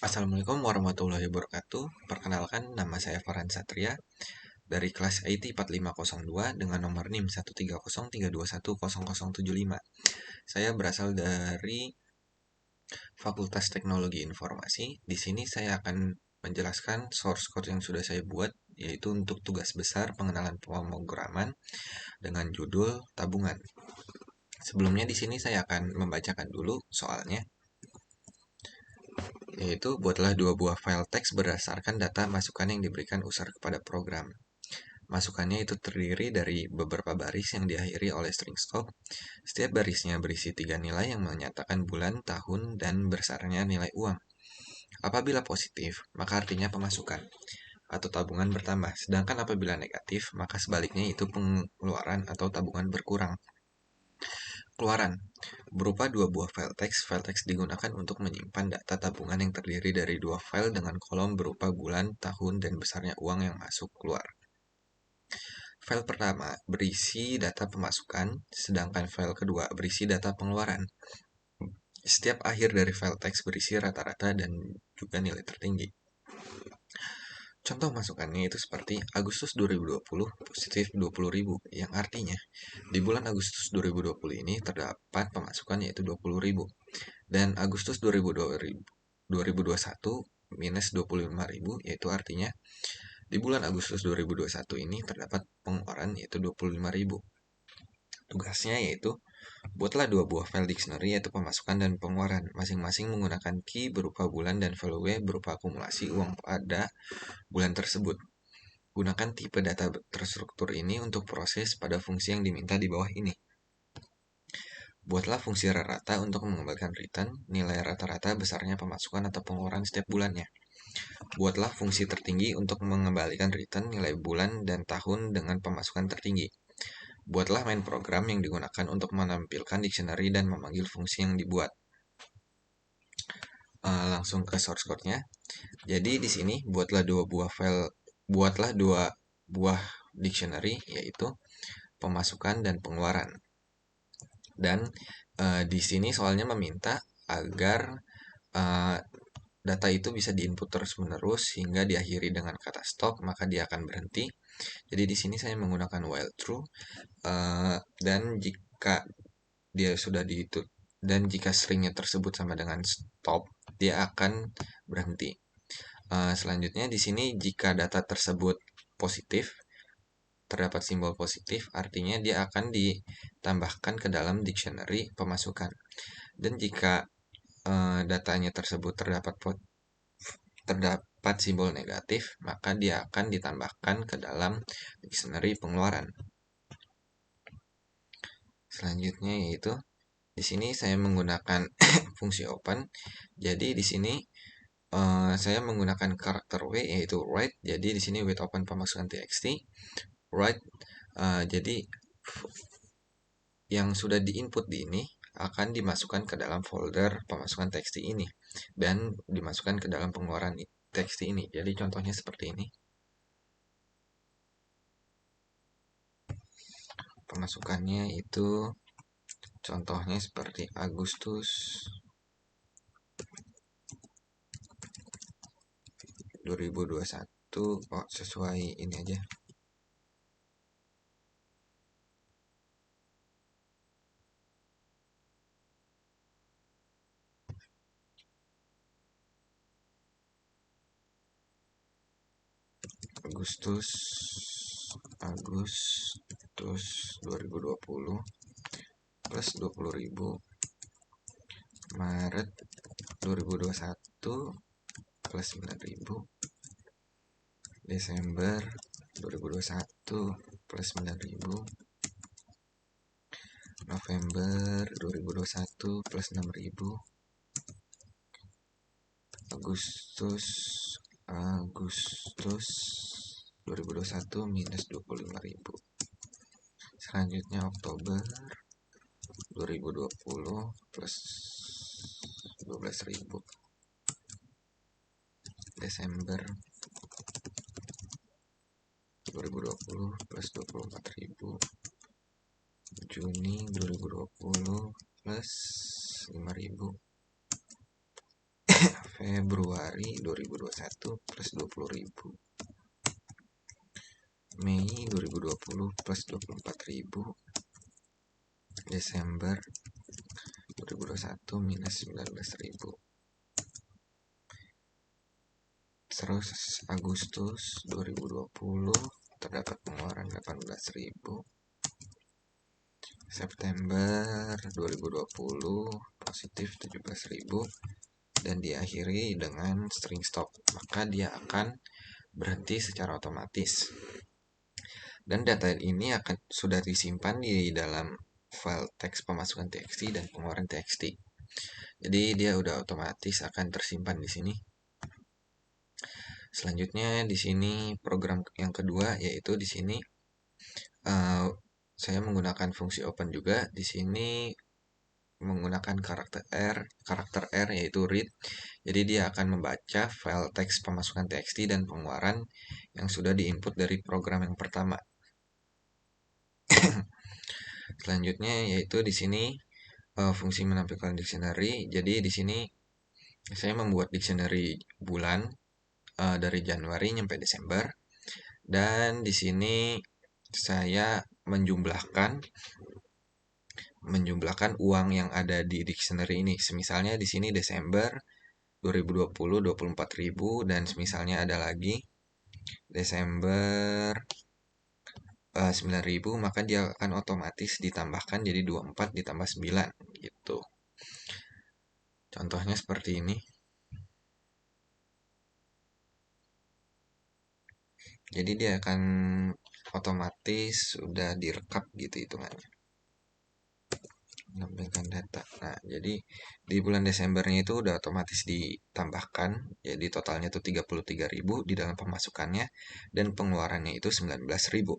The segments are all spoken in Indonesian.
Assalamualaikum warahmatullahi wabarakatuh. Perkenalkan, nama saya Farhan Satria dari kelas IT 4502 dengan nomor NIM 13032100075. Saya berasal dari Fakultas Teknologi Informasi. Di sini saya akan menjelaskan source code yang sudah saya buat, yaitu untuk tugas besar pengenalan pemrograman dengan judul tabungan. Sebelumnya di sini saya akan membacakan dulu soalnya, yaitu buatlah dua buah file teks berdasarkan data masukan yang diberikan user kepada program. Masukannya itu terdiri dari beberapa baris yang diakhiri oleh string scope. Setiap barisnya berisi 3 nilai yang menyatakan bulan, tahun, dan besarnya nilai uang. Apabila positif, maka artinya pemasukan atau tabungan bertambah. Sedangkan apabila negatif, maka sebaliknya itu pengeluaran atau tabungan berkurang. Keluaran berupa dua buah file teks. File teks digunakan untuk menyimpan data tabungan yang terdiri dari dua file dengan kolom berupa bulan, tahun, dan besarnya uang yang masuk keluar. File pertama berisi data pemasukan, sedangkan file kedua berisi data pengeluaran. Setiap akhir dari file teks berisi rata-rata dan juga nilai tertinggi. Contoh masukannya itu seperti Agustus 2020 positif 20.000, yang artinya di bulan Agustus 2020 ini terdapat pemasukan yaitu 20.000, dan Agustus 2021 minus 25.000, yaitu artinya di bulan Agustus 2021 ini terdapat pengeluaran yaitu 25.000. Tugasnya yaitu buatlah dua buah file dictionary yaitu pemasukan dan pengeluaran, masing-masing menggunakan key berupa bulan dan value berupa akumulasi uang pada bulan tersebut. Gunakan tipe data terstruktur ini untuk proses pada fungsi yang diminta di bawah ini. Buatlah fungsi rata untuk mengembalikan return nilai rata-rata besarnya pemasukan atau pengeluaran setiap bulannya. Buatlah fungsi tertinggi untuk mengembalikan return nilai bulan dan tahun dengan pemasukan tertinggi. Buatlah main program yang digunakan untuk menampilkan dictionary dan memanggil fungsi yang dibuat. Langsung ke source code-nya. Jadi di sini buatlah dua buah dictionary, yaitu pemasukan dan pengeluaran. Dan di sini soalnya meminta agar data itu bisa diinput terus-menerus hingga diakhiri dengan kata stop, maka dia akan berhenti. Jadi di sini saya menggunakan while true, dan jika dia sudah dan jika stringnya tersebut sama dengan stop, dia akan berhenti. Selanjutnya di sini jika data tersebut positif, terdapat simbol positif, artinya dia akan ditambahkan ke dalam dictionary pemasukan. Dan jika datanya tersebut terdapat simbol negatif, maka dia akan ditambahkan ke dalam dictionary pengeluaran. Selanjutnya yaitu di sini saya menggunakan fungsi open. Jadi di sini saya menggunakan karakter w yaitu write. Jadi di sini with open pemasukan txt write. Jadi yang sudah diinput di ini akan dimasukkan ke dalam folder pemasukan txt ini dan dimasukkan ke dalam pengeluaran txt ini. Jadi contohnya seperti ini. Pemasukannya itu contohnya seperti Agustus 2021. Sesuai ini aja. Agustus 2020 plus 20.000. Maret 2021 plus 9.000. Desember 2021 plus 9.000. November 2021 plus 6.000. Agustus 2021 minus 25.000. Selanjutnya Oktober 2020 plus 12.000. Desember 2020 plus 24.000. Juni 2020 plus 5.000. Februari 2021 plus 20.000. Mei 2020 plus 24.000. Desember 2021 minus 19.000. Terus Agustus 2020 terdapat pengeluaran 18.000. September 2020 positif 17.000 dan diakhiri dengan string stop, maka dia akan berhenti secara otomatis. Dan data ini sudah disimpan di dalam file teks pemasukan txt dan pengeluaran txt. Jadi dia udah otomatis akan tersimpan di sini. Selanjutnya di sini program yang kedua, yaitu di sini saya menggunakan fungsi open juga. Di sini menggunakan karakter R yaitu read. Jadi dia akan membaca file teks pemasukan txt dan pengeluaran yang sudah diinput dari program yang pertama. Selanjutnya yaitu di sini fungsi menampilkan dictionary. Jadi di sini saya membuat dictionary bulan dari Januari sampai Desember, dan di sini saya menjumlahkan uang yang ada di dictionary ini. Misalnya di sini Desember 2020 24.000, dan misalnya ada lagi Desember 9.000, maka dia akan otomatis ditambahkan jadi 24 ditambah 9 gitu. Contohnya seperti ini. Jadi dia akan otomatis sudah direkap gitu hitungannya. Menampilkan data. Nah, jadi di bulan Desembernya itu udah otomatis ditambahkan. Jadi totalnya itu 33.000 di dalam pemasukannya, dan pengeluarannya itu 19.000.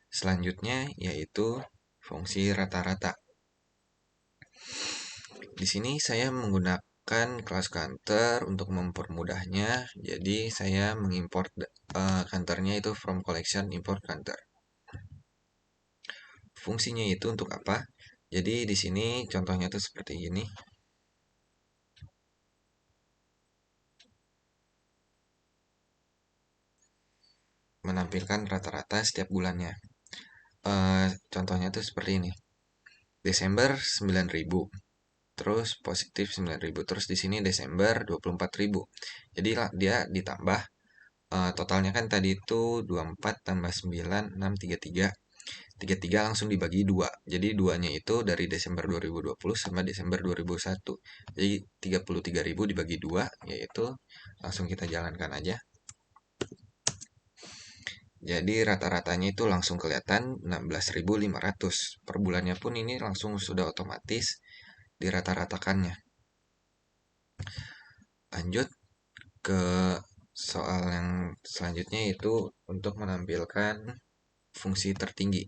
Selanjutnya yaitu fungsi rata-rata. Di sini saya menggunakan kelas counter untuk mempermudahnya. Jadi saya mengimport counternya itu from collection import counter. Fungsinya itu untuk apa? Jadi di sini contohnya tuh seperti ini. Menampilkan rata-rata setiap bulannya. Contohnya tuh seperti ini. Desember 9.000. Terus positif 9.000. Terus di sini Desember 24.000. Jadi dia ditambah totalnya kan tadi itu 24 tambah 9 6 33. 33 langsung dibagi 2. Jadi 2-nya itu dari Desember 2020 sama Desember 2001. Jadi 33.000 dibagi 2, yaitu langsung kita jalankan aja. Jadi rata-ratanya itu langsung kelihatan 16.500. Per bulannya pun ini langsung sudah otomatis dirata-ratakannya. Lanjut ke soal yang selanjutnya, itu untuk menampilkan fungsi tertinggi.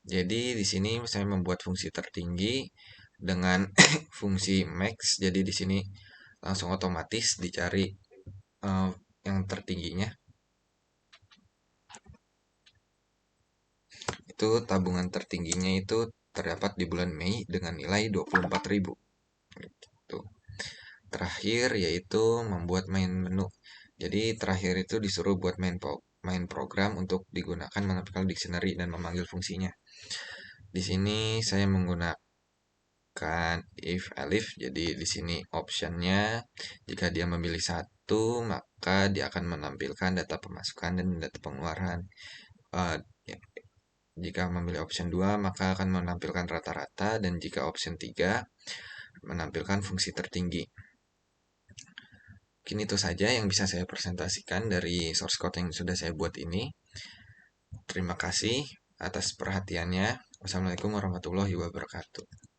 Jadi di sini saya membuat fungsi tertinggi dengan fungsi max. Jadi di sini langsung otomatis dicari yang tertingginya. Itu tabungan tertingginya itu terdapat di bulan Mei dengan nilai 24.000. Gitu. Terakhir yaitu membuat main menu. Jadi terakhir itu disuruh buat main program untuk digunakan menampilkan dictionary dan memanggil fungsinya. Di sini saya menggunakan if elif. Jadi di sini optionnya, jika dia memilih satu, maka dia akan menampilkan data pemasukan dan data pengeluaran. Jika memilih option 2, maka akan menampilkan rata-rata, dan jika option 3 menampilkan fungsi tertinggi. Mungkin itu saja yang bisa saya presentasikan dari source code yang sudah saya buat ini. Terima kasih atas perhatiannya. Wassalamualaikum warahmatullahi wabarakatuh.